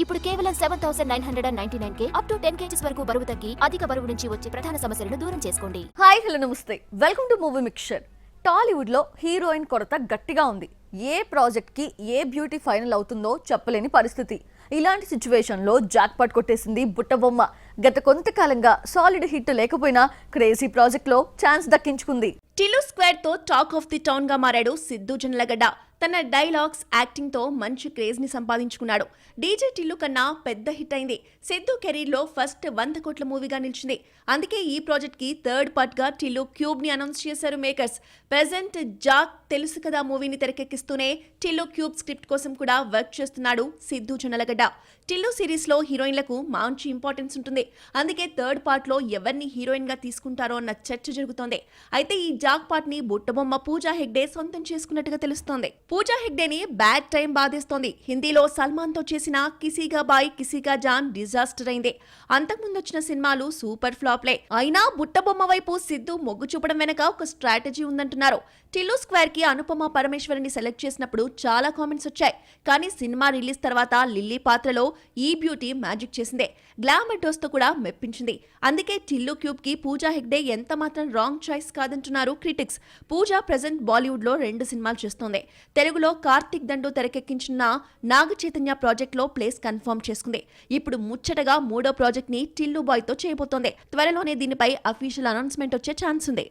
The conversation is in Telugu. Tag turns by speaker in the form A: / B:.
A: ఇప్పుడు కేవలం 7,999 అప్ టు 10 kgs వరకు బరువు తగ్గి అధిక బరువు నుంచి వచ్చే ప్రధాన సమస్యలను దూరం చేసుకోండి.
B: హాయ్ హలో నమస్తే, welcome to movie mixture. Tollywood లో హీరోయిన్ కొరత గట్టిగా ఉంది. ఏ ప్రాజెక్ట్ కి ఏ బ్యూటీ ఫైనల్ అవుతుందో చెప్పలేని పరిస్థితి. ఇలాంటి సిచ్యువేషన్ లో జాక్ పాట్ కొట్టేసింది బుట్టబొమ్మ. గత కొంతకాలంగా సాలిడ్ హిట్ లేకపోయినా క్రేజీ ప్రాజెక్ట్ లో ఛాన్స్ దక్కించుకుంది.
C: టిల్లు స్క్వేర్ తో టాక్ ఆఫ్ ది టౌన్ గా మారాడు సిద్ధు జొన్నలగడ్డ. తన డైలాగ్స్, యాక్టింగ్ తో మంచి క్రేజ్ ని సంపాదించుకున్నాడు. డీజే టిల్లు కన్నా పెద్ద హిట్ అయింది. సిద్ధు కెరీర్ లో ఫస్ట్ 100 కోట్ల మూవీగా నిలిచింది. అందుకే ఈ ప్రాజెక్ట్ కి థర్డ్ పార్ట్ గా టిల్లు క్యూబ్ ని అనౌన్స్ చేశారు మేకర్స్. ప్రెజెంట్ జాక్ తెలుసు కదా మూవీని తెరకెక్కిస్తూనే టిల్లు క్యూబ్ స్క్రిప్ట్ కోసం కూడా వర్క్ చేస్తున్నాడు సిద్ధు జొన్నలగడ్డ. టిల్లు సిరీస్ లో హీరోయిన్లకు మంచి ఇంపార్టెన్స్ ఉంటుంది. అందుకే థర్డ్ పార్ట్ లో ఎవరిని హీరోయిన్ గా తీసుకుంటారో అన్న చర్చ జరుగుతోంది. అయితే ఈ జాక్ పార్ట్ ని బుట్టబొమ్మ పూజా హెగ్డే సొంతం చేసుకున్నట్టుగా తెలుస్తోంది. పూజా హెగ్డేని బ్యాడ్ టైం బాధేస్తోంది. హిందీలో సల్మాన్ తో చేసిన కిసీగా బాయ్ కిసీగా జాన్ డిజాస్టర్ అయింది. అంతకుముందు వచ్చిన సినిమాలు సూపర్ ఫ్లాప్లే. అయినా బుట్టబొమ్మ వైపు సిద్ధు మొగ్గు చూపడం వెనక ఒక స్ట్రాటజీ ఉందంటున్నారు. టిల్లు స్క్వేర్ కి అనుపమ పరమేశ్వరిని సెలెక్ట్ చేసినప్పుడు చాలా కామెంట్స్ వచ్చాయి. కానీ సినిమా రిలీజ్ తర్వాత లిల్లీ పాత్రలో ఈ బ్యూటీ మ్యాజిక్ చేసిందే. గ్లామర్ డోస్ తో కూడా మెప్పించింది. అందుకే టిల్లు క్యూబ్ కి పూజా హెగ్డే ఎంత మాత్రం రాంగ్ చాయిస్ కాదంటున్నారు క్రిటిక్స్. పూజా ప్రెజెంట్ బాలీవుడ్ లో 2 సినిమాలు చేస్తోంది. తెలుగులో కార్తిక్ దండు తెరకెక్కించిన నాగ చైతన్య ప్రాజెక్ట్ లో ప్లేస్ కన్ఫర్మ్ చేసుకుంది. ఇప్పుడు ముచ్చటగా 3వ ప్రాజెక్ట్ ని టిల్లు బాయ్ తో చేయబోతోంది. త్వరలోనే దీనిపై అఫీషియల్ అనౌన్స్మెంట్ వచ్చే ఛాన్స్ ఉంది.